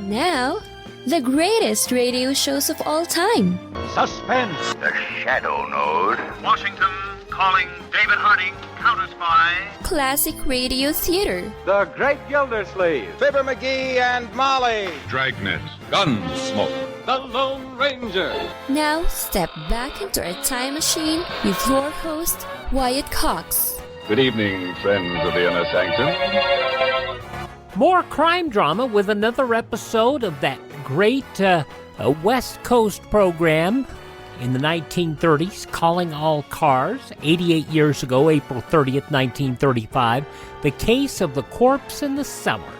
Now, the greatest radio shows of all time. Suspense. The Shadow Node. Washington calling David Harding, counter-spy. Classic radio theater. The Great Gildersleeve. Fibber McGee and Molly. Dragnet. Gunsmoke. The Lone Ranger. Now, step back into a time machine with your host, Wyatt Cox. Good evening, friends of the Inner Sanctum. More crime drama with another episode of that great West Coast program in the 1930s, Calling All Cars, 88 years ago, April 30th, 1935, the case of the corpse in the cellar.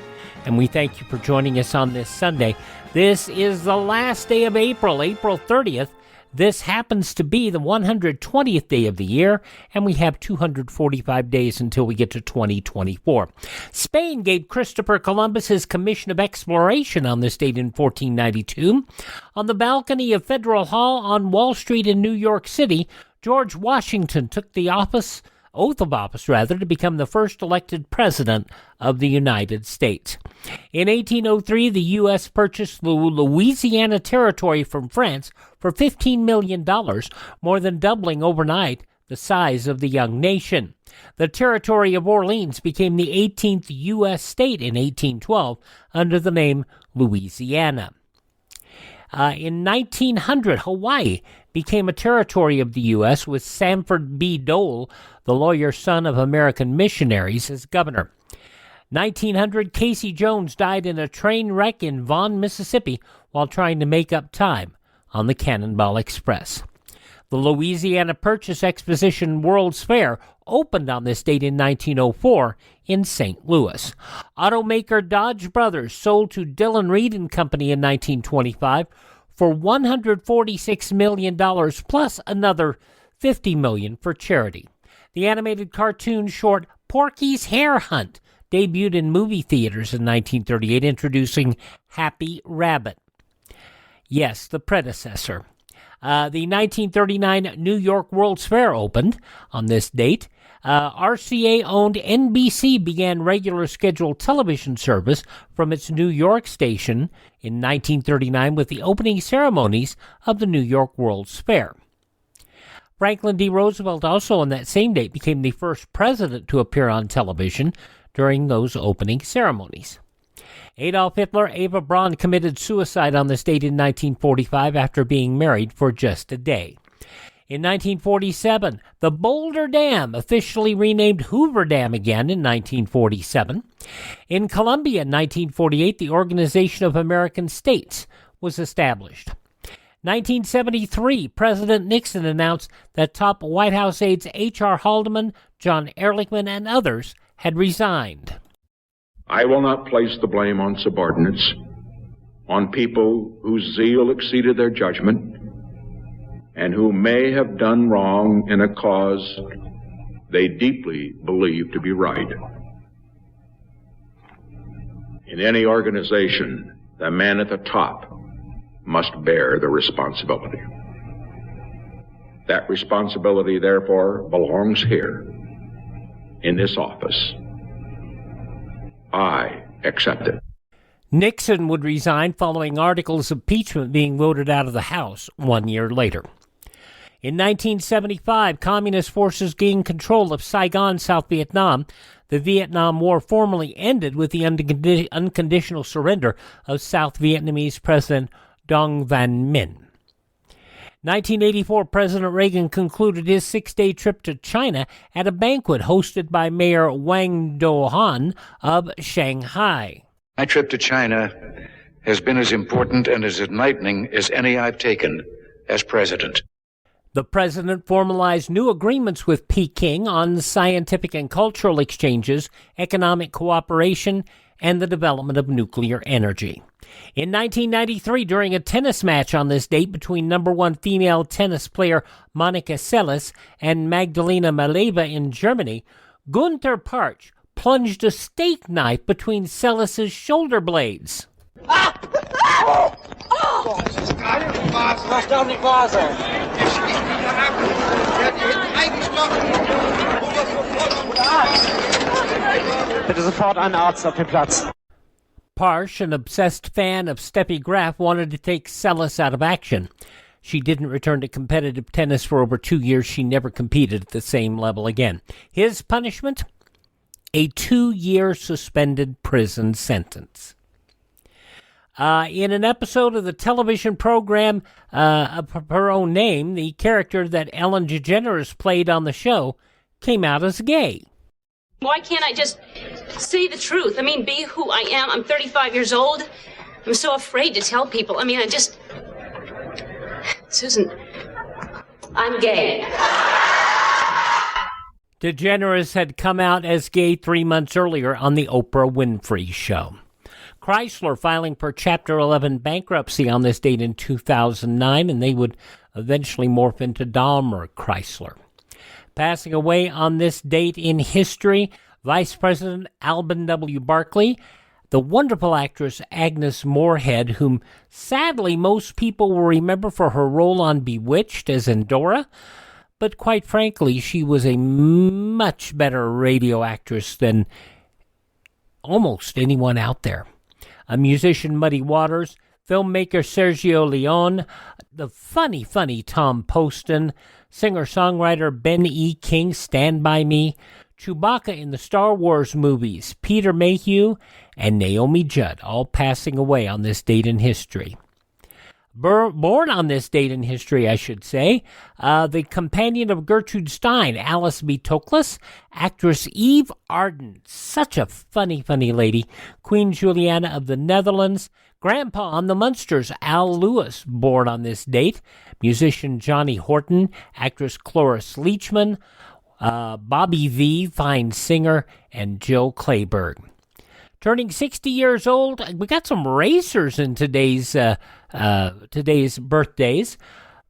And we thank you for joining us on this Sunday. This is the last day of April, April 30th. This happens to be the 120th day of the year, and we have 245 days until we get to 2024. Spain gave Christopher Columbus his commission of exploration on this date in 1492. On the balcony of Federal Hall on Wall Street in New York City, George Washington took the oath of office, to become the first elected president of the United States. In 1803, the U.S. purchased the Louisiana Territory from France for $15 million, more than doubling overnight the size of the young nation. The territory of Orleans became the 18th U.S. state in 1812 under the name Louisiana. In 1900, Hawaii became a territory of the U.S. with Sanford B. Dole, the lawyer son of American missionaries, as governor. 1900, Casey Jones died in a train wreck in Vaughan, Mississippi, while trying to make up time on the Cannonball Express. The Louisiana Purchase Exposition World's Fair opened on this date in 1904 in St. Louis. Automaker Dodge Brothers sold to Dillon Reed and Company in 1925 for $146 million plus another $50 million for charity. The animated cartoon short Porky's Hare Hunt debuted in movie theaters in 1938, introducing Happy Rabbit. Yes, the predecessor. The 1939 New York World's Fair opened on this date. RCA-owned NBC began regular scheduled television service from its New York station in 1939 with the opening ceremonies of the New York World's Fair. Franklin D. Roosevelt also on that same date became the first president to appear on television during those opening ceremonies. Adolf Hitler, Eva Braun committed suicide on this date in 1945 after being married for just a day. In 1947, the Boulder Dam, officially renamed Hoover Dam again in 1947. In Columbia in 1948, the Organization of American States was established. 1973, President Nixon announced that top White House aides H.R. Haldeman, John Ehrlichman, and others had resigned. I will not place the blame on subordinates, on people whose zeal exceeded their judgment, and who may have done wrong in a cause they deeply believe to be right. In any organization, the man at the top must bear the responsibility. That responsibility, therefore, belongs here, in this office. I accept it. Nixon would resign following articles of impeachment being voted out of the House 1 year later. In 1975, Communist forces gained control of Saigon, South Vietnam. The Vietnam War formally ended with the unconditional surrender of South Vietnamese President Dong Van Minh. 1984, President Reagan concluded his 6-day trip to China at a banquet hosted by Mayor Wang Do-han of Shanghai. My trip to China has been as important and as enlightening as any I've taken as president. The president formalized new agreements with Peking on scientific and cultural exchanges, economic cooperation, and the development of nuclear energy. In 1993, during a tennis match on this date between number one female tennis player Monica Seles and Magdalena Maleva in Germany, Gunther Parch plunged a steak knife between Seles' shoulder blades. Bitte sofort einen Arzt auf den Platz. Parsh, an obsessed fan of Steffi Graf, wanted to take Cellar out of action. She didn't return to competitive tennis for over 2 years. She never competed at the same level again. His punishment? A 2-year suspended prison sentence. In an episode of the television program of her own name, the character that Ellen DeGeneres played on the show came out as gay. Why can't I just say the truth? I mean, be who I am. I'm 35 years old. I'm so afraid to tell people. I mean, Susan, I'm gay. DeGeneres had come out as gay 3 months earlier on the Oprah Winfrey Show. Chrysler filing for Chapter 11 bankruptcy on this date in 2009, and they would eventually morph into Dahmer Chrysler. Passing away on this date in history, Vice President Alban W. Barkley, the wonderful actress Agnes Moorehead, whom sadly most people will remember for her role on Bewitched as Endora, but quite frankly, she was a much better radio actress than almost anyone out there. A musician, Muddy Waters, filmmaker Sergio Leone, the funny Tom Poston, singer-songwriter Ben E. King, Stand By Me, Chewbacca in the Star Wars movies, Peter Mayhew, and Naomi Judd, all passing away on this date in history. Born on this date in history, I should say, the companion of Gertrude Stein, Alice B. Toklas, actress Eve Arden, such a funny lady, Queen Juliana of the Netherlands, Grandpa on the Munsters, Al Lewis, born on this date, musician Johnny Horton, actress Cloris Leachman, Bobby V, fine singer, and Jill Clayburgh. Turning 60 years old, we got some racers in today's birthdays.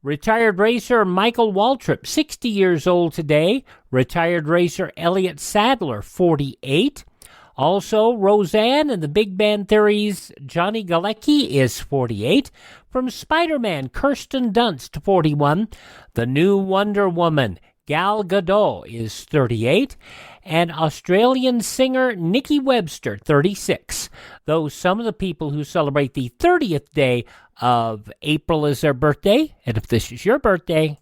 Retired racer Michael Waltrip, 60 years old today. Retired racer Elliott Sadler, 48. Also, Roseanne and the Big Bang Theory's Johnny Galecki is 48. From Spider-Man, Kirsten Dunst, 41. The new Wonder Woman, Gal Gadot, is 38. And Australian singer Nikki Webster, 36. Those some of the people who celebrate the 30th day of April as their birthday. And if this is your birthday...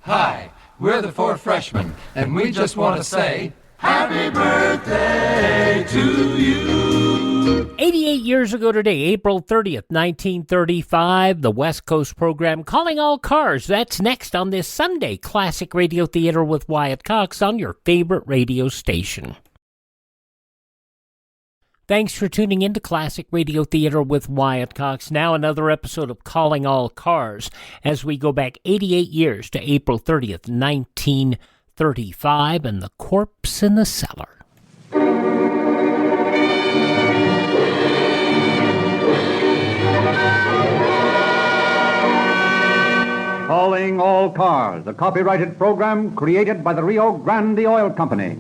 Hi, we're the Four Freshmen, and we just want to say... Happy birthday to you! 88 years ago today, April 30th, 1935, the West Coast program Calling All Cars. That's next on this Sunday Classic Radio Theater with Wyatt Cox on your favorite radio station. Thanks for tuning in to Classic Radio Theater with Wyatt Cox. Now another episode of Calling All Cars as we go back 88 years to April 30th, 1935, and the corpse in the cellar. Calling All Cars, a copyrighted program created by the Rio Grande Oil Company.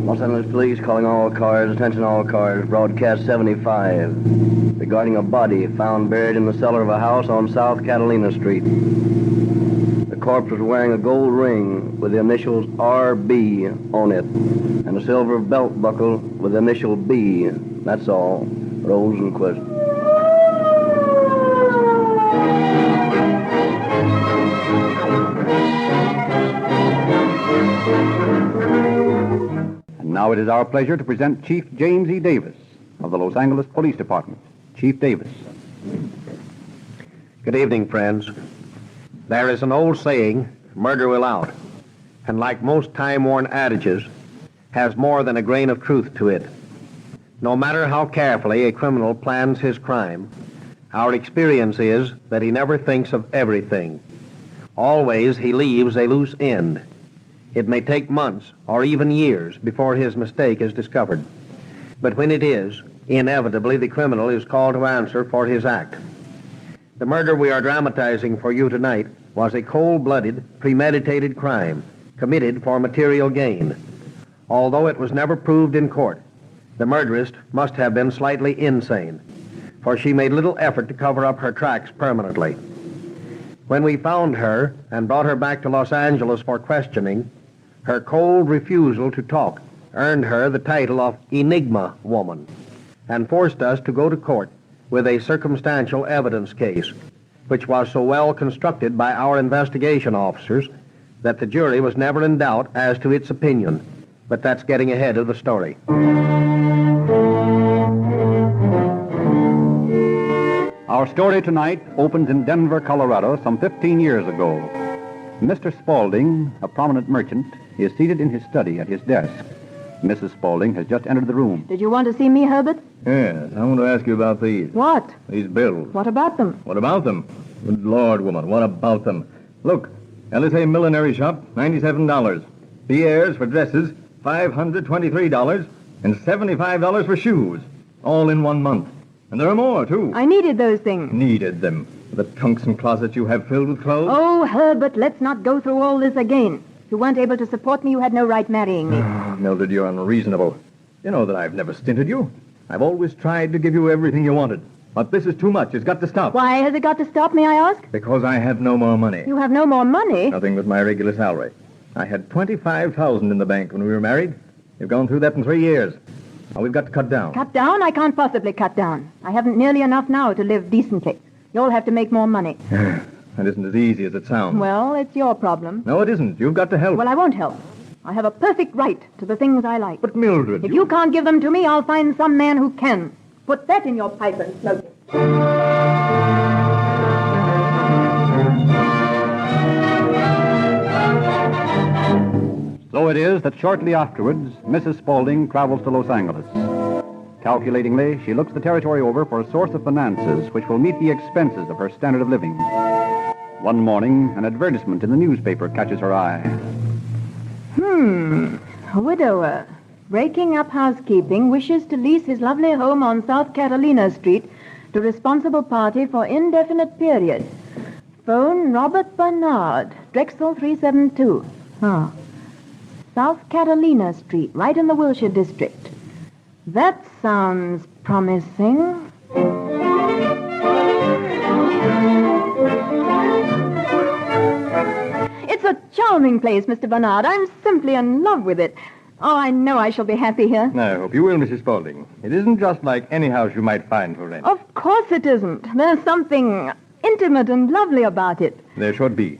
Los Angeles Police calling all cars, attention all cars, broadcast 75, regarding a body found buried in the cellar of a house on South Catalina Street. The corpse was wearing a gold ring with the initials RB on it, and a silver belt buckle with the initial B. That's all. Rosenquist. Now it is our pleasure to present Chief James E. Davis of the Los Angeles Police Department. Chief Davis. Good evening, friends. There is an old saying, murder will out, and like most time-worn adages, has more than a grain of truth to it. No matter how carefully a criminal plans his crime, our experience is that he never thinks of everything. Always he leaves a loose end. It may take months or even years before his mistake is discovered. But when it is, inevitably the criminal is called to answer for his act. The murder we are dramatizing for you tonight was a cold-blooded, premeditated crime committed for material gain. Although it was never proved in court, the murderess must have been slightly insane, for she made little effort to cover up her tracks permanently. When we found her and brought her back to Los Angeles for questioning, her cold refusal to talk earned her the title of Enigma Woman, and forced us to go to court with a circumstantial evidence case, which was so well constructed by our investigation officers that the jury was never in doubt as to its opinion. But that's getting ahead of the story. Our story tonight opens in Denver, Colorado, some 15 years ago. Mr. Spaulding, a prominent merchant, is seated in his study at his desk. Mrs. Spaulding has just entered the room. Did you want to see me, Herbert? Yes, I want to ask you about these. What? These bills. What about them? What about them? Good Lord, woman, what about them? Look, LSA Millinery Shop, $97. Pierre's for dresses, $523, and $75 for shoes. All in 1 month. And there are more, too. I needed those things. Needed them. The trunks and closets you have filled with clothes? Oh, Herbert, let's not go through all this again. If you weren't able to support me, you had no right marrying me. Mildred, you're unreasonable. You know that I've never stinted you. I've always tried to give you everything you wanted. But this is too much. It's got to stop. Why has it got to stop, may I ask? Because I have no more money. You have no more money? Nothing but my regular salary. I had $25,000 in the bank when we were married. You've gone through that in 3 years. Now we've got to cut down. Cut down? I can't possibly cut down. I haven't nearly enough now to live decently. You'll have to make more money. That isn't as easy as it sounds. Well, it's your problem. No, it isn't. You've got to help. Well, I won't help. I have a perfect right to the things I like. But, Mildred... If you can't give them to me, I'll find some man who can. Put that in your pipe and smoke it. So it is that shortly afterwards, Mrs. Spaulding travels to Los Angeles. Calculatingly, she looks the territory over for a source of finances which will meet the expenses of her standard of living. One morning, an advertisement in the newspaper catches her eye. A widower, breaking up housekeeping, wishes to lease his lovely home on South Catalina Street to responsible party for indefinite period. Phone Robert Bernard, Drexel 372. South Catalina Street, right in the Wilshire district. That sounds promising. It's a charming place, Mr. Bernard. I'm simply in love with it. Oh, I know I shall be happy here. I hope you will, Mrs. Spaulding. It isn't just like any house you might find for rent. Of course it isn't. There's something intimate and lovely about it. There should be.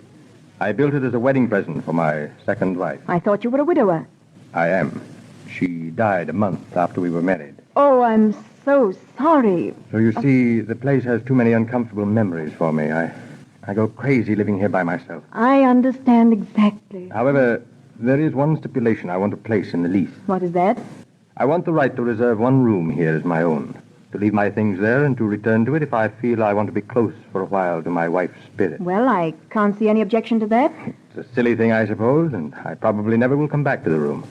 I built it as a wedding present for my second wife. I thought you were a widower. I am. She died a month after we were married. Oh, I'm so sorry. So you see, the place has too many uncomfortable memories for me. I go crazy living here by myself. I understand exactly. However, there is one stipulation I want to place in the lease. What is that? I want the right to reserve one room here as my own, to leave my things there and to return to it if I feel I want to be close for a while to my wife's spirit. Well, I can't see any objection to that. It's a silly thing, I suppose, and I probably never will come back to the room.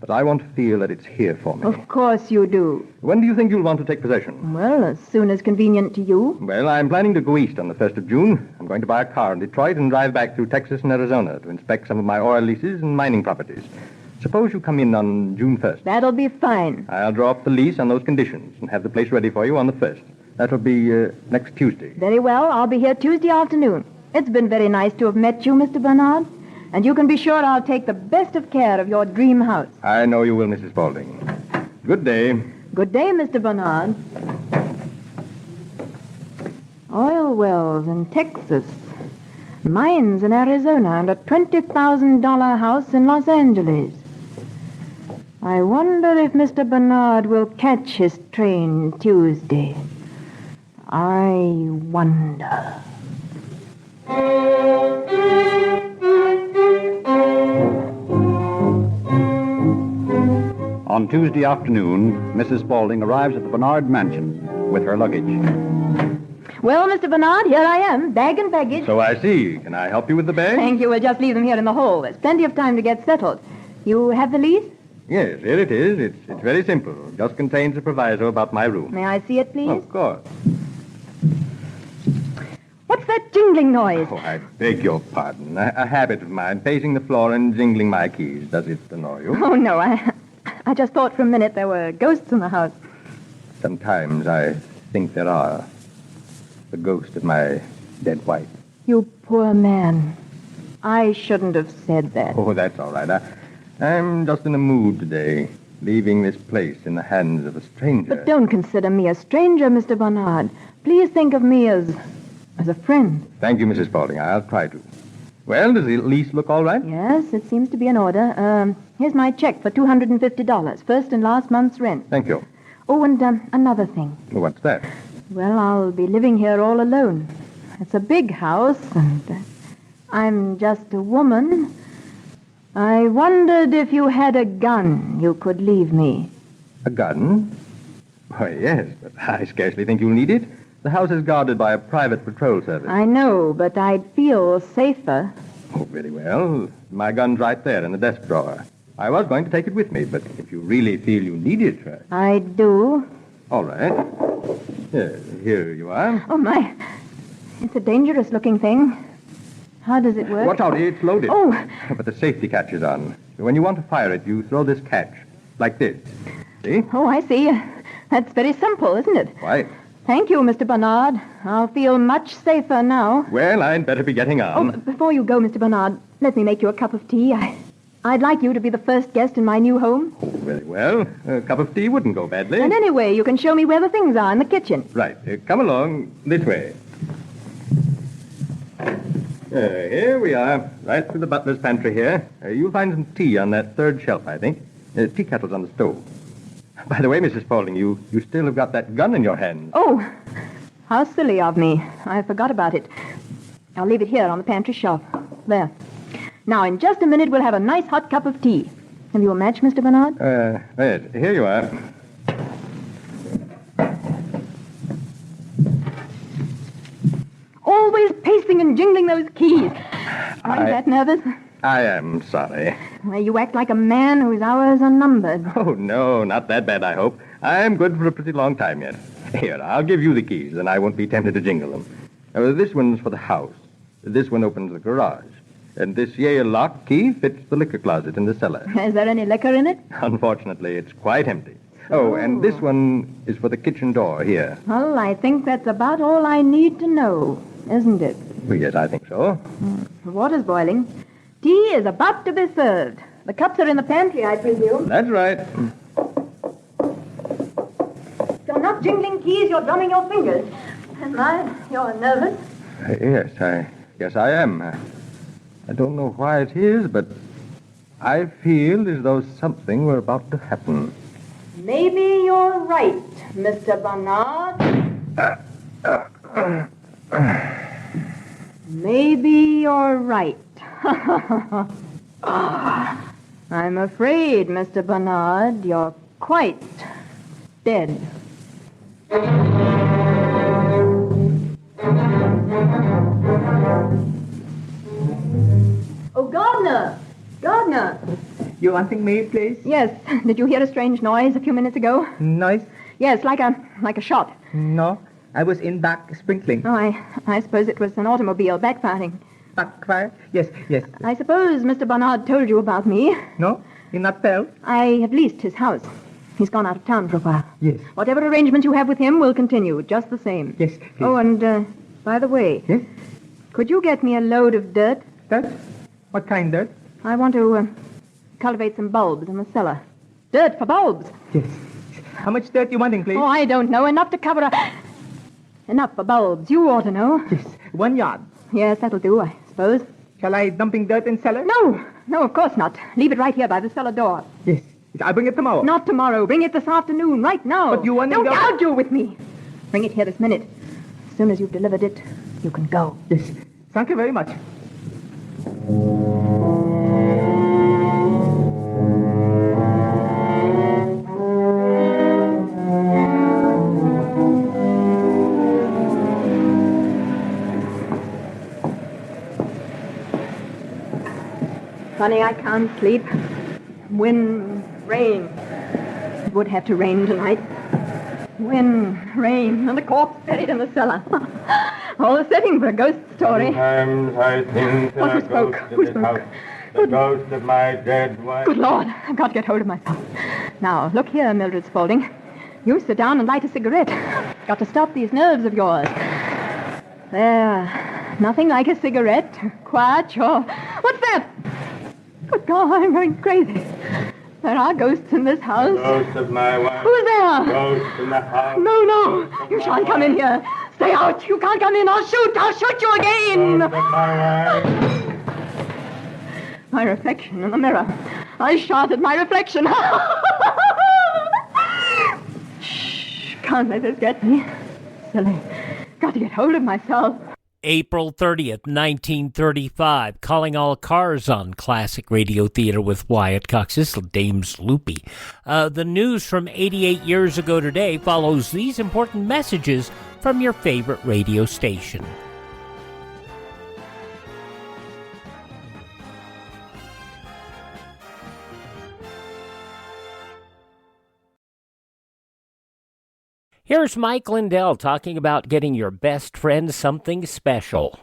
But I want to feel that it's here for me. Of course you do. When do you think you'll want to take possession? Well, as soon as convenient to you. Well, I'm planning to go east on the 1st of June. I'm going to buy a car in Detroit and drive back through Texas and Arizona to inspect some of my oil leases and mining properties. Suppose you come in on June 1st. That'll be fine. I'll draw up the lease on those conditions and have the place ready for you on the 1st. That'll be next Tuesday. Very well. I'll be here Tuesday afternoon. It's been very nice to have met you, Mr. Bernard. And you can be sure I'll take the best of care of your dream house. I know you will, Mrs. Spaulding. Good day. Good day, Mr. Bernard. Oil wells in Texas, mines in Arizona, and a $20,000 house in Los Angeles. I wonder if Mr. Bernard will catch his train Tuesday. I wonder. On Tuesday afternoon, Mrs. Spaulding arrives at the Bernard mansion with her luggage. Well, Mr. Bernard, here I am, bag and baggage. So I see. Can I help you with the bag? Thank you. We'll just leave them here in the hall. There's plenty of time to get settled. You have the lease? Yes, here it is. It's very simple. It just contains a proviso about my room. May I see it, please? Of course. What's that jingling noise? Oh, I beg your pardon. A habit of mine, pacing the floor and jingling my keys. Does it annoy you? Oh, no. I just thought for a minute there were ghosts in the house. Sometimes I think there are. The ghost of my dead wife. You poor man. I shouldn't have said that. Oh, that's all right. I'm just in a mood today, leaving this place in the hands of a stranger. But don't consider me a stranger, Mr. Barnard. Please think of me as a friend. Thank you, Mrs. Spaulding. I'll try to. Well, does the lease look all right? Yes, it seems to be in order. Here's my check for $250, first and last month's rent. Thank you. Oh, and another thing. What's that? Well, I'll be living here all alone. It's a big house, and I'm just a woman. I wondered if you had a gun you could leave me. A gun? Why, yes, but I scarcely think you'll need it. The house is guarded by a private patrol service. I know, but I'd feel safer. Oh, very well. My gun's right there in the desk drawer. I was going to take it with me, but if you really feel you need it... I do. All right. Here you are. Oh, my. It's a dangerous-looking thing. How does it work? Watch out, it's loaded. Oh. But the safety catch is on. When you want to fire it, you throw this catch, like this. See? Oh, I see. That's very simple, isn't it? Why? Thank you, Mr. Barnard. I'll feel much safer now. Well, I'd better be getting on. Oh, before you go, Mr. Barnard, let me make you a cup of tea. I'd like you to be the first guest in my new home. Oh, very well. A cup of tea wouldn't go badly. And anyway, you can show me where the things are in the kitchen. Right. Come along this way. Here we are, right through the butler's pantry here. You'll find some tea on that third shelf, I think. Tea kettle's on the stove. By the way, Mrs. Spaulding, you still have got that gun in your hand. Oh, how silly of me. I forgot about it. I'll leave it here on the pantry shelf. There. Now, in just a minute, we'll have a nice hot cup of tea. Have you a match, Mr. Barnard? Yes, here you are. Always pacing and jingling those keys. Are you that nervous? I am sorry. Well, you act like a man whose hours are numbered. Oh, no, not that bad, I hope. I'm good for a pretty long time yet. Here, I'll give you the keys, and I won't be tempted to jingle them. This one's for the house. This one opens the garage. And this Yale lock key fits the liquor closet in the cellar. Is there any liquor in it? Unfortunately, it's quite empty. Oh, and this one is for the kitchen door here. Well, I think that's about all I need to know, isn't it? Well, yes, I think so. The water's boiling. Tea is about to be served. The cups are in the pantry, I presume. That's right. You're not jingling keys, you're drumming your fingers. You're nervous? Yes, I am. I don't know why it is, but I feel as though something were about to happen. Maybe you're right, Mr. Barnard. Maybe you're right. I'm afraid, Mr. Barnard, you're quite dead. Oh, Gardner! Gardner! You wanting me, please? Yes. Did you hear a strange noise a few minutes ago? Noise? Yes, like a shot. No. I was in back sprinkling. Oh, I suppose it was an automobile backfiring. Backfire? Yes. I suppose Mr. Barnard told you about me. No, he not tell. I have leased his house. He's gone out of town for a while. Yes. Whatever arrangement you have with him will continue, just the same. Yes, please. Oh, and by the way. Yes? Could you get me a load of dirt? Dirt? What kind dirt? I want to cultivate some bulbs in the cellar. Dirt for bulbs. Yes. How much dirt you wanting, please? Oh, I don't know. Enough to cover Enough for bulbs. You ought to know. Yes. 1 yard. Yes, that'll do, I suppose. Shall I dumping dirt in cellar? No, of course not. Leave it right here by the cellar door. Yes. I'll bring it tomorrow. Not tomorrow. Bring it this afternoon, right now. But you want to Don't go... argue with me. Bring it here this minute. As soon as you've delivered it, you can go. Yes. Thank you very much. Funny, I can't sleep. Wind, rain. It would have to rain tonight. Wind, rain, and the corpse buried in the cellar. All the setting for a ghost story. Sometimes I think that Who spoke? Who spoke? The ghost of my dead wife. Good Lord, I've got to get hold of myself. Now, look here, Mildred Spaulding. You sit down and light a cigarette. Got to stop these nerves of yours. There. Nothing like a cigarette. Quiet, sure. What's that? Good God, I'm going crazy. There are ghosts in this house. Ghost of my wife. Who's there? Ghost in the house. No. You shan't come in here. Stay out. You can't come in. I'll shoot you again. Ghost of my wife. My reflection in the mirror. I shot at my reflection. Shh. Can't let this get me. Silly. Got to get hold of myself. April 30th, 1935, Calling All Cars on Classic Radio Theater with Wyatt Cox. This is Dame's Loopy. The news from 88 years ago today follows these important messages from your favorite radio station. Here's Mike Lindell talking about getting your best friend something special.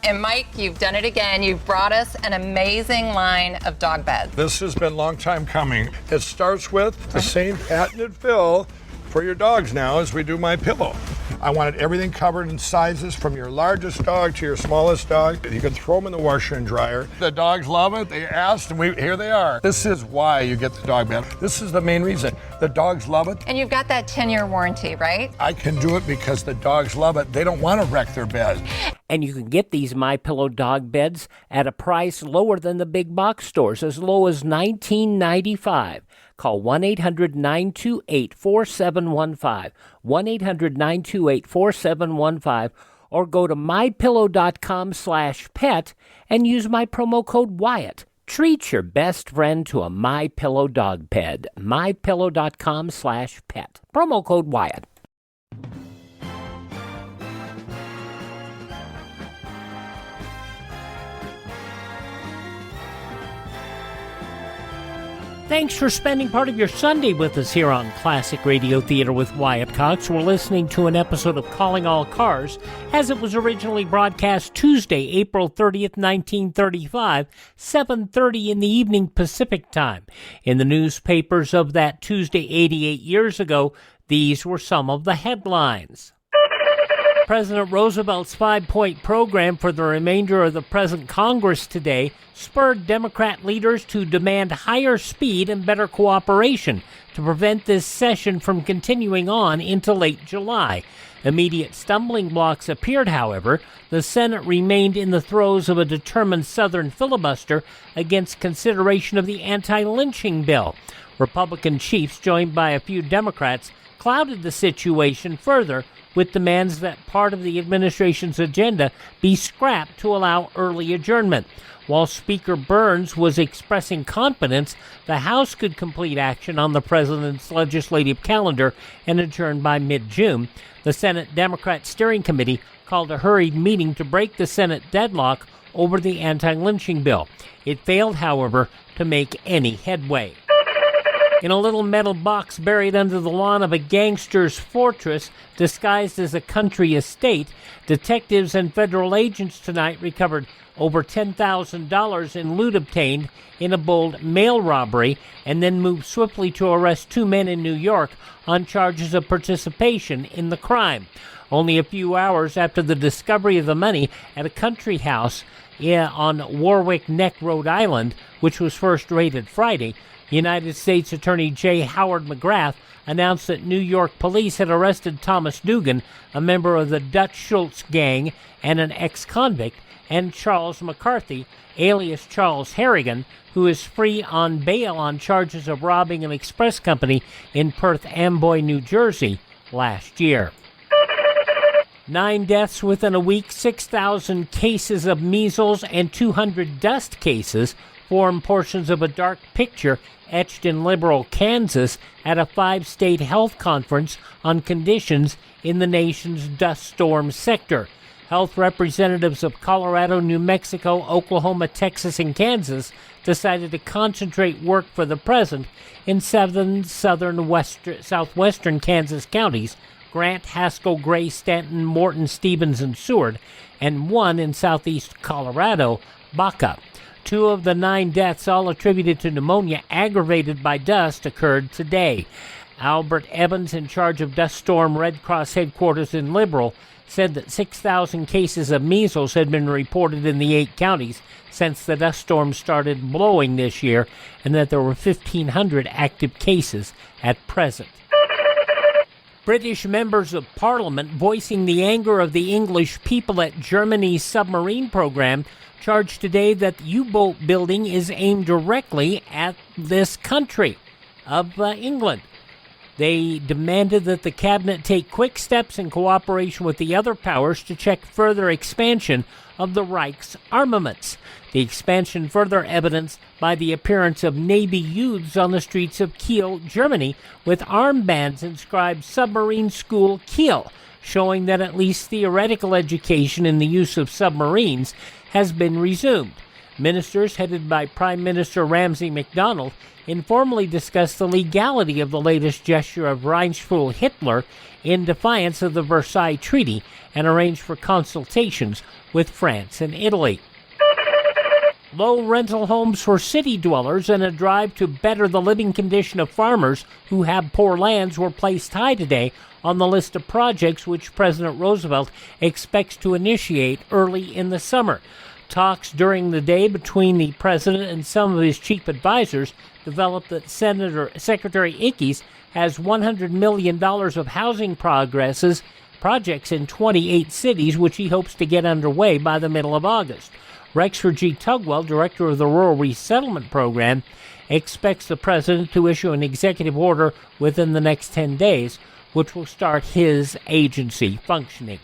And Mike, you've done it again. You've brought us an amazing line of dog beds. This has been a long time coming. It starts with the same patented fill for your dogs now as we do my pillow. I wanted everything covered in sizes from your largest dog to your smallest dog. You can throw them in the washer and dryer. The dogs love it. They asked, and here they are. This is why you get the dog bed. This is the main reason. The dogs love it. And you've got that 10-year warranty, right? I can do it because the dogs love it. They don't want to wreck their bed. And you can get these MyPillow dog beds at a price lower than the big box stores, as low as $19.95. Call 1-800-928-4715, 1-800-928-4715, or go to mypillow.com/pet and use my promo code Wyatt. Treat your best friend to a MyPillow dog bed, mypillow.com/pet. Promo code Wyatt. Thanks for spending part of your Sunday with us here on Classic Radio Theater with Wyatt Cox. We're listening to an episode of Calling All Cars as it was originally broadcast Tuesday, April 30th, 1935, 7:30 in the evening Pacific time. In the newspapers of that Tuesday 88 years ago, these were some of the headlines. President Roosevelt's 5-point program for the remainder of the present Congress today spurred Democrat leaders to demand higher speed and better cooperation to prevent this session from continuing on into late July. Immediate stumbling blocks appeared, however. The Senate remained in the throes of a determined Southern filibuster against consideration of the anti-lynching bill. Republican chiefs, joined by a few Democrats, clouded the situation further with demands that part of the administration's agenda be scrapped to allow early adjournment. While Speaker Burns was expressing confidence the House could complete action on the president's legislative calendar and adjourn by mid-June, the Senate Democrat Steering Committee called a hurried meeting to break the Senate deadlock over the anti-lynching bill. It failed, however, to make any headway. In a little metal box buried under the lawn of a gangster's fortress disguised as a country estate, detectives and federal agents tonight recovered over $10,000 in loot obtained in a bold mail robbery and then moved swiftly to arrest two men in New York on charges of participation in the crime. Only a few hours after the discovery of the money at a country house on Warwick Neck, Rhode Island, which was first raided Friday, United States Attorney J. Howard McGrath announced that New York police had arrested Thomas Dugan, a member of the Dutch Schultz gang and an ex-convict, and Charles McCarthy, alias Charles Harrigan, who is free on bail on charges of robbing an express company in Perth Amboy, New Jersey, last year. 9 deaths within a week, 6,000 cases of measles, and 200 dust cases form portions of a dark picture etched in liberal Kansas at a 5-state health conference on conditions in the nation's dust storm sector. Health representatives of Colorado, New Mexico, Oklahoma, Texas, and Kansas decided to concentrate work for the present in southwestern Kansas counties, Grant, Haskell, Gray, Stanton, Morton, Stevens, and Seward, and one in southeast Colorado, Baca. 2 of the 9 deaths, all attributed to pneumonia aggravated by dust, occurred today. Albert Evans, in charge of Dust Storm Red Cross headquarters in Liberal, said that 6,000 cases of measles had been reported in the 8 counties since the dust storm started blowing this year, and that there were 1,500 active cases at present. British members of Parliament voicing the anger of the English people at Germany's submarine program charged today that the U-boat building is aimed directly at this country of England. They demanded that the cabinet take quick steps in cooperation with the other powers to check further expansion of the Reich's armaments. The expansion further evidenced by the appearance of Navy youths on the streets of Kiel, Germany, with armbands inscribed Submarine School Kiel, showing that at least theoretical education in the use of submarines has been resumed. Ministers headed by Prime Minister Ramsay MacDonald informally discussed the legality of the latest gesture of Reichsfuhl Hitler in defiance of the Versailles Treaty and arranged for consultations with France and Italy. Low rental homes for city dwellers and a drive to better the living condition of farmers who have poor lands were placed high today on the list of projects which President Roosevelt expects to initiate early in the summer. Talks during the day between the president and some of his chief advisors developed that Secretary Ickes has $100 million of housing projects in 28 cities, which he hopes to get underway by the middle of August. Rexford G. Tugwell, director of the Rural Resettlement Program, expects the president to issue an executive order within the next 10 days, which will start his agency functioning.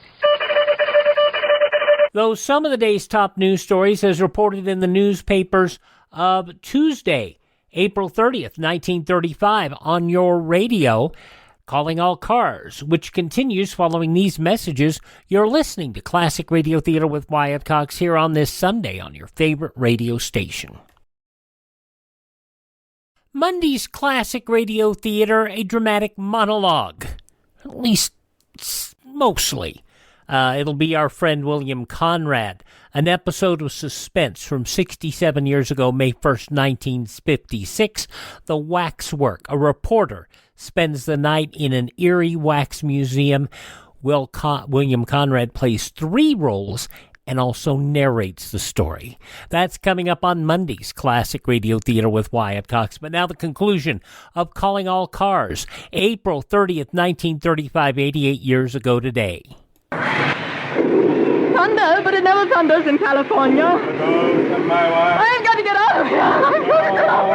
Though some of the day's top news stories, as reported in the newspapers of Tuesday, April 30th, 1935, on your radio, Calling All Cars, which continues following these messages. You're listening to Classic Radio Theater with Wyatt Cox here on this Sunday on your favorite radio station. Monday's Classic Radio Theater, a dramatic monologue, at least mostly. It'll be our friend William Conrad, an episode of suspense from 67 years ago, May 1st, 1956. The Waxwork, a reporter, spends the night in an eerie wax museum. William Conrad plays 3 roles and also narrates the story. That's coming up on Monday's Classic Radio Theater with Wyatt Cox. But now the conclusion of Calling All Cars, April 30th, 1935, 88 years ago today. Thunder, but it never thunders in California. I've got to get out of here. I've got to get out.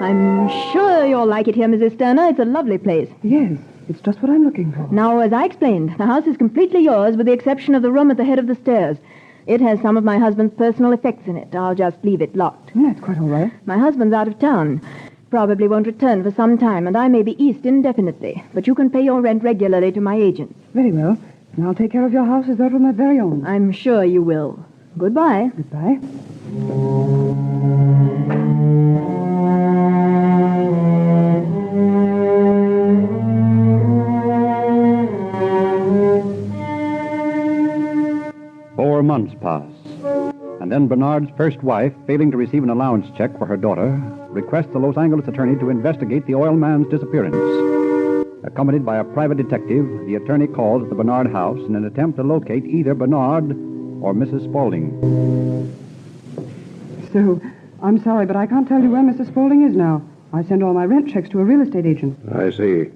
I'm sure you'll like it here, Mrs. Sterner. It's a lovely place. Yes, it's just what I'm looking for. Now, as I explained, the house is completely yours with the exception of the room at the head of the stairs. It has some of my husband's personal effects in it. I'll just leave it locked. That's quite all right. My husband's out of town. Probably won't return for some time, and I may be east indefinitely. But you can pay your rent regularly to my agent. Very well. And I'll take care of your house as though it were my very own. I'm sure you will. Goodbye. Goodbye. Months pass, and then Bernard's first wife, failing to receive an allowance check for her daughter, requests the Los Angeles attorney to investigate the oil man's disappearance. Accompanied by a private detective, the attorney calls at the Bernard house in an attempt to locate either Bernard or Mrs. Spaulding. So, I'm sorry, but I can't tell you where Mrs. Spaulding is now. I send all my rent checks to a real estate agent. I see.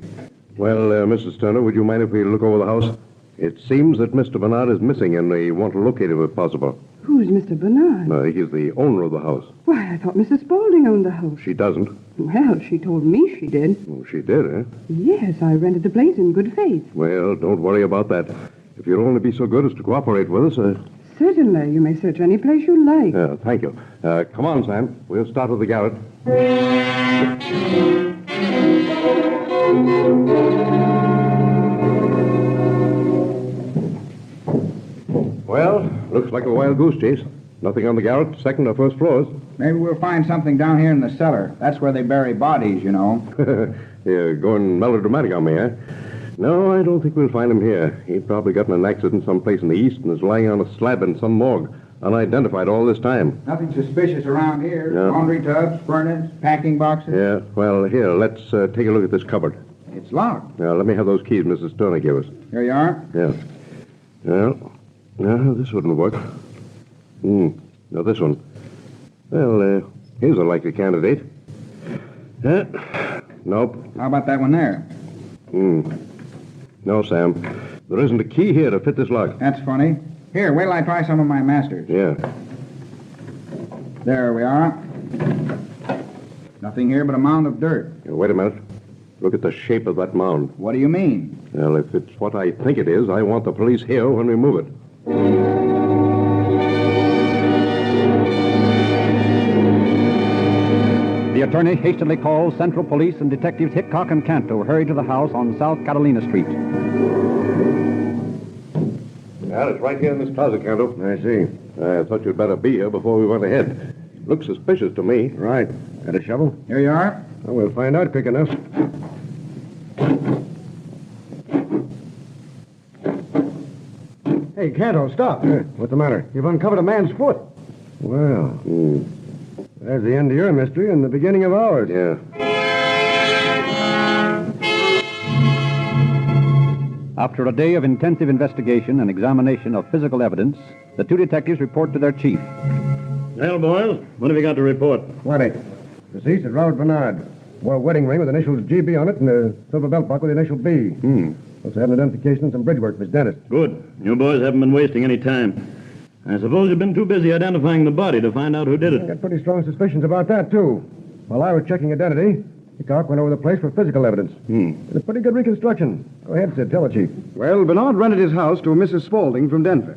Well, Mrs. Turner, would you mind if we look over the house? It seems that Mr. Bernard is missing, and we want to locate him if possible. Who's Mr. Bernard? He's the owner of the house. Why, I thought Mrs. Spaulding owned the house. She doesn't. Well, she told me she did. Oh, she did, eh? Yes, I rented the place in good faith. Well, don't worry about that. If you'll only be so good as to cooperate with us, Certainly. You may search any place you like. Yeah, thank you. Come on, Sam. We'll start with the garret. Well, looks like a wild goose chase. Nothing on the garret, second or first floors. Maybe we'll find something down here in the cellar. That's where they bury bodies, you know. You're going melodramatic on me, eh? No, I don't think we'll find him here. He probably got in an accident someplace in the east and is lying on a slab in some morgue, unidentified all this time. Nothing suspicious around here. No. Laundry tubs, furnace, packing boxes. Yeah, well, here, let's take a look at this cupboard. It's locked. Now, let me have those keys Mrs. Turner gave us. Here you are. Yeah. Well, no, this wouldn't work. No, this one. Well, here's a likely candidate. Nope. How about that one there? No, Sam. There isn't a key here to fit this lock. That's funny. Here, wait till I try some of my masters. Yeah. There we are. Nothing here but a mound of dirt. Wait a minute. Look at the shape of that mound. What do you mean? Well, if it's what I think it is, I want the police here when we move it. The attorney hastily calls Central Police, and Detectives Hickok and Canto hurry to the house on South Catalina Street. Well, it's right here in this closet, Canto. I see. I thought you'd better be here before we went ahead. Looks suspicious to me. Right. Got a shovel? Here you are. Well, we'll find out quick enough. Hey, Canto, stop. What's the matter? You've uncovered a man's foot. Well, There's the end of your mystery and the beginning of ours. Yeah. After a day of intensive investigation and examination of physical evidence, the two detectives report to their chief. Well, boys, what have you got to report? Plenty. Deceased is Robert Bernard. Wore a wedding ring with initials GB on it and a silver belt buckle with the initial B. Also had an identification and some bridge work for his dentist. Good. You boys haven't been wasting any time. I suppose you've been too busy identifying the body to find out who did I it. got pretty strong suspicions about that, too. While I was checking identity, Hickok went over the place for physical evidence. It's a pretty good reconstruction. Go ahead, Sid. Tell the chief. Well, Bernard rented his house to a Mrs. Spaulding from Denver.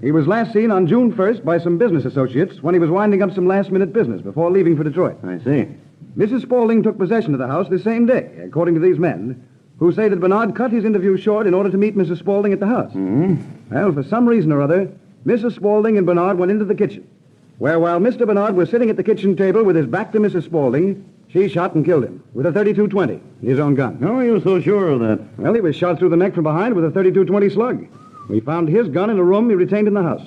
He was last seen on June 1st by some business associates when he was winding up some last-minute business before leaving for Detroit. I see. Mrs. Spaulding took possession of the house the same day, according to these men, who say that Bernard cut his interview short in order to meet Mrs. Spaulding at the house. Well, for some reason or other, Mrs. Spaulding and Bernard went into the kitchen, where while Mr. Bernard was sitting at the kitchen table with his back to Mrs. Spaulding, she shot and killed him with a .32-20, his own gun. How are you so sure of that? Well, he was shot through the neck from behind with a .32-20 slug. We found his gun in a room he retained in the house.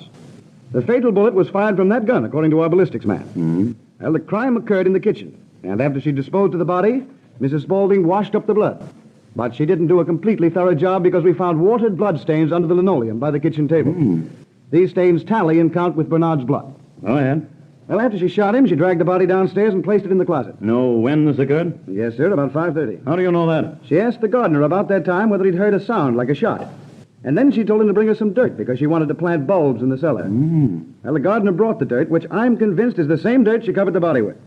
The fatal bullet was fired from that gun, according to our ballistics man. Well, the crime occurred in the kitchen, and after she disposed of the body, Mrs. Spaulding washed up the blood. But she didn't do a completely thorough job because we found watered blood stains under the linoleum by the kitchen table. These stains tally and count with Bernard's blood. Go ahead. Well, after she shot him, she dragged the body downstairs and placed it in the closet. Know when this occurred? Yes, sir, about 5:30. How do you know that? She asked the gardener about that time whether he'd heard a sound like a shot. And then she told him to bring her some dirt because she wanted to plant bulbs in the cellar. Well, the gardener brought the dirt, which I'm convinced is the same dirt she covered the body with.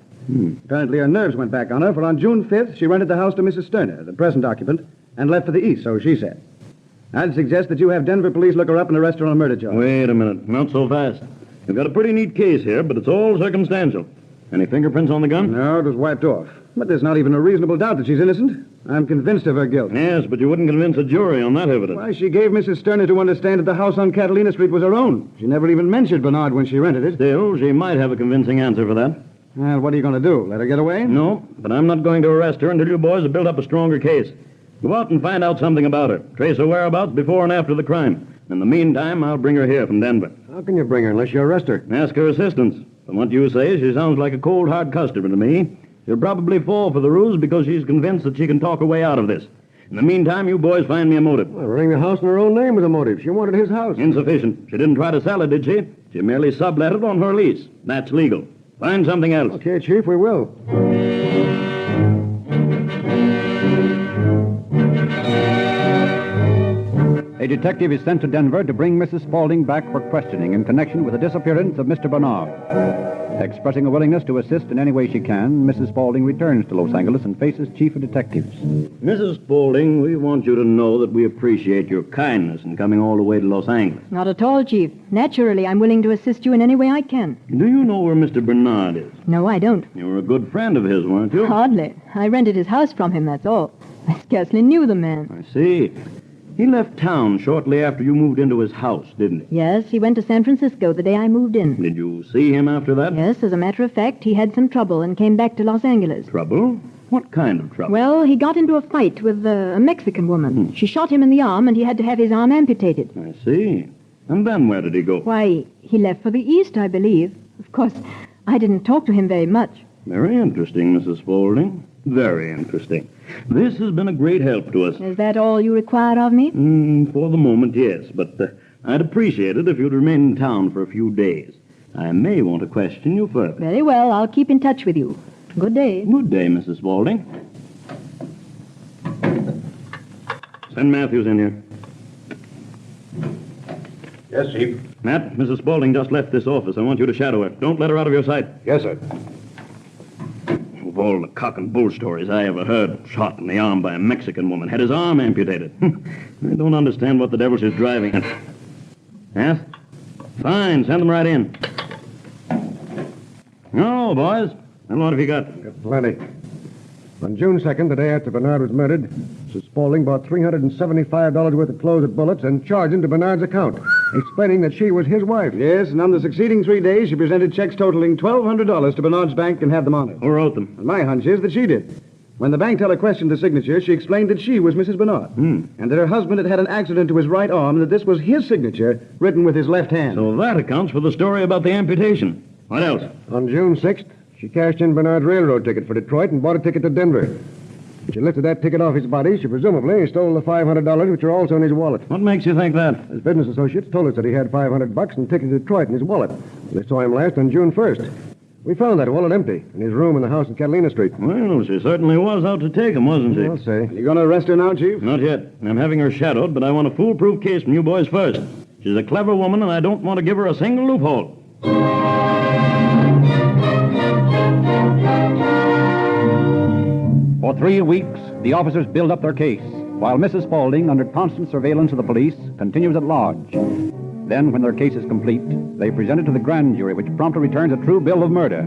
Apparently her nerves went back on her, for on June 5th, she rented the house to Mrs. Sterner, the present occupant, and left for the east, so she said. I'd suggest that you have Denver police look her up and arrest her on a murder charge. Wait a minute. Not so fast. You've got a pretty neat case here, but it's all circumstantial. Any fingerprints on the gun? No, it was wiped off. But there's not even a reasonable doubt that she's innocent. I'm convinced of her guilt. Yes, but you wouldn't convince a jury on that evidence. Why, she gave Mrs. Sterner to understand that the house on Catalina Street was her own. She never even mentioned Bernard when she rented it. Still, she might have a convincing answer for that. Well, what are you going to do? Let her get away? No, but I'm not going to arrest her until you boys have built up a stronger case. Go out and find out something about her. Trace her whereabouts before and after the crime. In the meantime, I'll bring her here from Denver. How can you bring her unless you arrest her? Ask her assistance. From what you say, she sounds like a cold, hard customer to me. She'll probably fall for the ruse because she's convinced that she can talk her way out of this. In the meantime, you boys find me a motive. Well, running the house in her own name was a motive. She wanted his house. Insufficient. She didn't try to sell it, did she? She merely sublet it on her lease. That's legal. Find something else. Okay, Chief, we will. A detective is sent to Denver to bring Mrs. Spaulding back for questioning in connection with the disappearance of Mr. Bernard. Expressing a willingness to assist in any way she can, Mrs. Spaulding returns to Los Angeles and faces Chief of Detectives. Mrs. Spaulding, we want you to know that we appreciate your kindness in coming all the way to Los Angeles. Not at all, Chief. Naturally, I'm willing to assist you in any way I can. Do you know where Mr. Bernard is? No, I don't. You were a good friend of his, weren't you? Hardly. I rented his house from him, that's all. I scarcely knew the man. I see. He left town shortly after you moved into his house, didn't he? Yes, he went to San Francisco the day I moved in. Did you see him after that? Yes, as a matter of fact, he had some trouble and came back to Los Angeles. Trouble? What kind of trouble? Well, he got into a fight with a Mexican woman. She shot him in the arm, and he had to have his arm amputated. I see. And then where did he go? Why, he left for the East, I believe. Of course, I didn't talk to him very much. Very interesting, Mrs. Spaulding. Very interesting. This has been a great help to us. Is that all you require of me? For the moment, yes. But I'd appreciate it if you'd remain in town for a few days. I may want to question you further. Very well. I'll keep in touch with you. Good day. Good day, Mrs. Spaulding. Send Matthews in here. Yes, Chief. Matt, Mrs. Spaulding just left this office. I want you to shadow her. Don't let her out of your sight. Yes, sir. Of all the cock and bull stories I ever heard, shot in the arm by a Mexican woman, had his arm amputated. I don't understand what the devil she's driving at. Yes? Fine, send them right in. Oh, boys. And what have you got? Plenty. On June 2nd, the day after Bernard was murdered, Mrs. Spaulding bought $375 worth of clothes at Bullett's and charged into Bernard's account, explaining that she was his wife. Yes, and on the succeeding 3 days, she presented checks totaling $1,200 to Bernard's bank and had them honored. Who wrote them? And my hunch is that she did. When the bank teller questioned the signature, she explained that she was Mrs. Bernard, and that her husband had had an accident to his right arm, and that this was his signature, written with his left hand. So that accounts for the story about the amputation. What else? On June 6th, she cashed in Bernard's railroad ticket for Detroit and bought a ticket to Denver. When she lifted that ticket off his body, she presumably stole the $500, which are also in his wallet. What makes you think that? His business associates told us that he had $500 and ticket to Detroit in his wallet. They saw him last on June 1st. We found that wallet empty in his room in the house in Catalina Street. Well, she certainly was out to take him, wasn't she? I'll say. You going to arrest her now, Chief? Not yet. I'm having her shadowed, but I want a foolproof case from you boys first. She's a clever woman, and I don't want to give her a single loophole. For 3 weeks, the officers build up their case, while Mrs. Spaulding, under constant surveillance of the police, continues at large. Then, when their case is complete, they present it to the grand jury, which promptly returns a true bill of murder.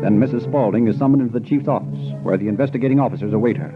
Then Mrs. Spaulding is summoned into the chief's office, where the investigating officers await her.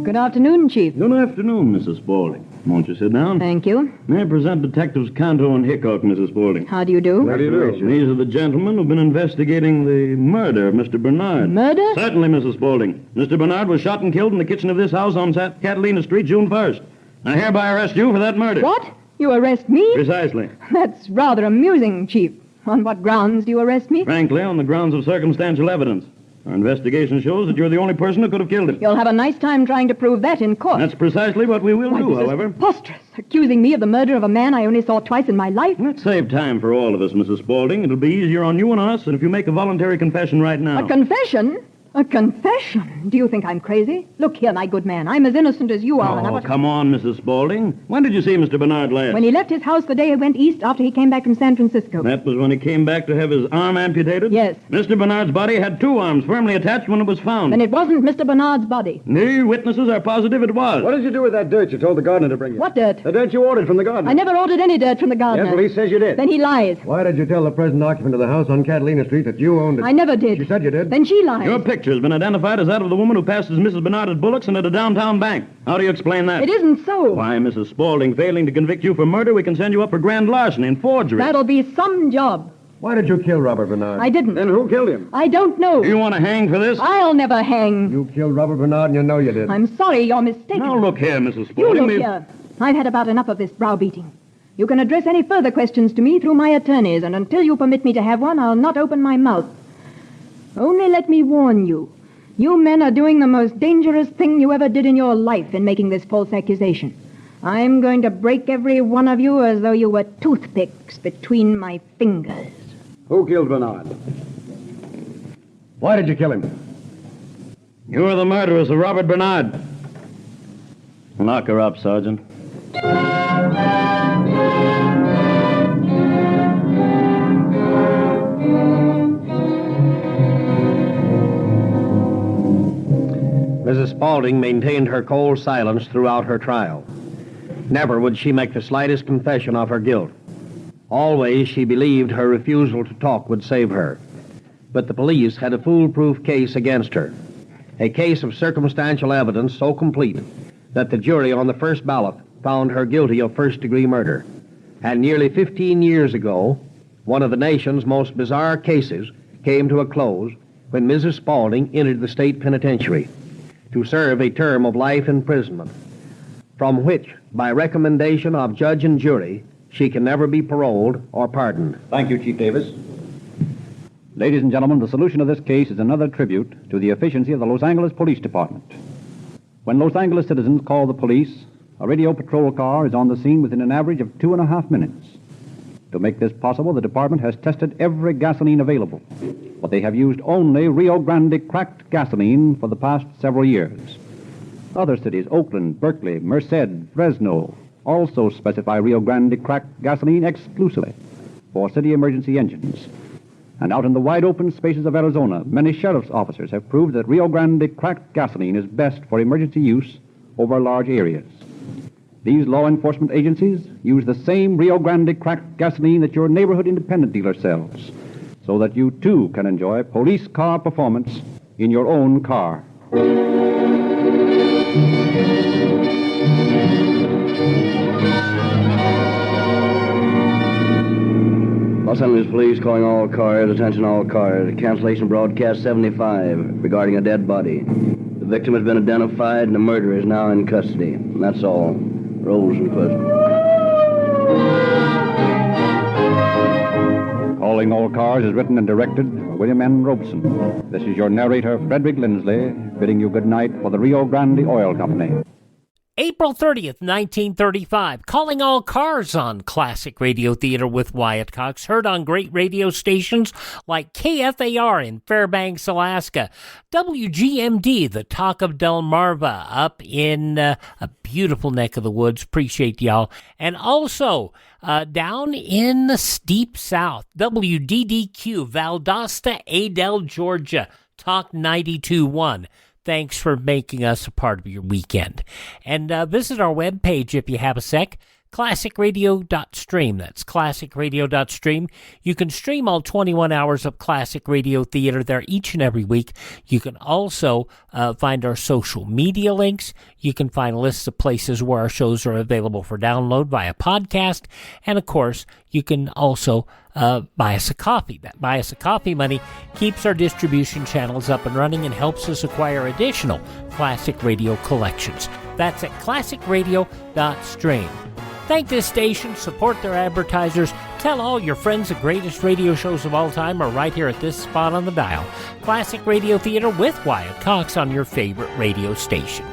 Good afternoon, Chief. Good afternoon, Mrs. Spaulding. Won't you sit down? Thank you. May I present Detectives Canto and Hickok, Mrs. Spaulding? How do you do? How do you do? These are the gentlemen who've been investigating the murder of Mr. Bernard. Murder? Certainly, Mrs. Spaulding. Mr. Bernard was shot and killed in the kitchen of this house on Catalina Street, June 1st. I hereby arrest you for that murder. What? You arrest me? Precisely. That's rather amusing, Chief. On what grounds do you arrest me? Frankly, on the grounds of circumstantial evidence. Our investigation shows that you're the only person who could have killed him. You'll have a nice time trying to prove that in court. That's precisely what we will do, this is however. preposterous. Accusing me of the murder of a man I only saw twice in my life. Let's save time for all of us, Mrs. Spaulding. It'll be easier on you and us than if you make a voluntary confession right now. A confession? A confession? Do you think I'm crazy? Look here, my good man. I'm as innocent as you are. Oh, come on, Mrs. Spaulding. When did you see Mr. Bernard last? When he left his house the day he went east after he came back from San Francisco. That was when he came back to have his arm amputated? Yes. Mr. Bernard's body had 2 arms firmly attached when it was found. Then it wasn't Mr. Bernard's body. The witnesses are positive it was. What did you do with that dirt you told the gardener to bring you? What dirt? The dirt you ordered from the gardener. I never ordered any dirt from the gardener. Yes, well, he says you did. Then he lies. Why did you tell the present occupant of the house on Catalina Street that you owned it? I never did. She said you did. Then she lies. Your picture has been identified as that of the woman who passes Mrs. Bernard at Bullock's and at a downtown bank. How do you explain that? It isn't so. Why, Mrs. Spaulding, failing to convict you for murder, we can send you up for grand larceny and forgery. That'll be some job. Why did you kill Robert Bernard? I didn't. Then who killed him? I don't know. You want to hang for this? I'll never hang. You killed Robert Bernard and you know you did. I'm sorry, you're mistaken. Now, look here, Mrs. You Spaulding. look here. I've had about enough of this browbeating. You can address any further questions to me through my attorneys, and until you permit me to have one, I'll not open my mouth. Only let me warn you. You men are doing the most dangerous thing you ever did in your life in making this false accusation. I'm going to break every one of you as though you were toothpicks between my fingers. Who killed Bernard? Why did you kill him? You are the murderers of Robert Bernard. Lock her up, Sergeant. Mrs. Spaulding maintained her cold silence throughout her trial. Never would she make the slightest confession of her guilt. Always she believed her refusal to talk would save her. But the police had a foolproof case against her. A case of circumstantial evidence so complete that the jury on the first ballot found her guilty of first-degree murder. And nearly 15 years ago, one of the nation's most bizarre cases came to a close when Mrs. Spaulding entered the state penitentiary. to serve a term of life imprisonment, from which, by recommendation of judge and jury, she can never be paroled or pardoned. Thank you, Chief Davis. Ladies and gentlemen, the solution of this case is another tribute to the efficiency of the Los Angeles Police Department. When Los Angeles citizens call the police, a radio patrol car is on the scene within an average of 2.5 minutes. To make this possible, the department has tested every gasoline available, but they have used only Rio Grande cracked gasoline for the past several years. Other cities, Oakland, Berkeley, Merced, Fresno, also specify Rio Grande cracked gasoline exclusively for city emergency engines. And out in the wide-open spaces of Arizona, many sheriff's officers have proved that Rio Grande cracked gasoline is best for emergency use over large areas. These law enforcement agencies use the same Rio Grande cracked gasoline that your neighborhood independent dealer sells, so that you, too, can enjoy police car performance in your own car. Los Angeles Police calling all cars, attention all cars. Cancellation broadcast 75 regarding a dead body. The victim has been identified and the murderer is now in custody. And that's all. Rosenquist. Calling All Cars is written and directed by William N. Robeson. This is your narrator, Frederick Lindsley, bidding you good night for the Rio Grande Oil Company. April 30th, 1935, Calling All Cars on Classic Radio Theater with Wyatt Cox, heard on great radio stations like KFAR in Fairbanks, Alaska, WGMD, the Talk of Delmarva, up in a beautiful neck of the woods, appreciate y'all, and also down in the steep south, WDDQ, Valdosta, Adel, Georgia, Talk 92.1. Thanks for making us a part of your weekend. And visit our webpage if you have a sec, classicradio.stream. That's classicradio.stream. You can stream all 21 hours of Classic Radio Theater there each and every week. You can also find our social media links. You can find lists of places where our shows are available for download via podcast. And, of course, you can also buy us a coffee. That buy us a coffee money keeps our distribution channels up and running and helps us acquire additional Classic Radio collections. That's at classicradio.stream. Thank this station, support their advertisers, tell all your friends the greatest radio shows of all time are right here at this spot on the dial. Classic Radio Theater with Wyatt Cox on your favorite radio station.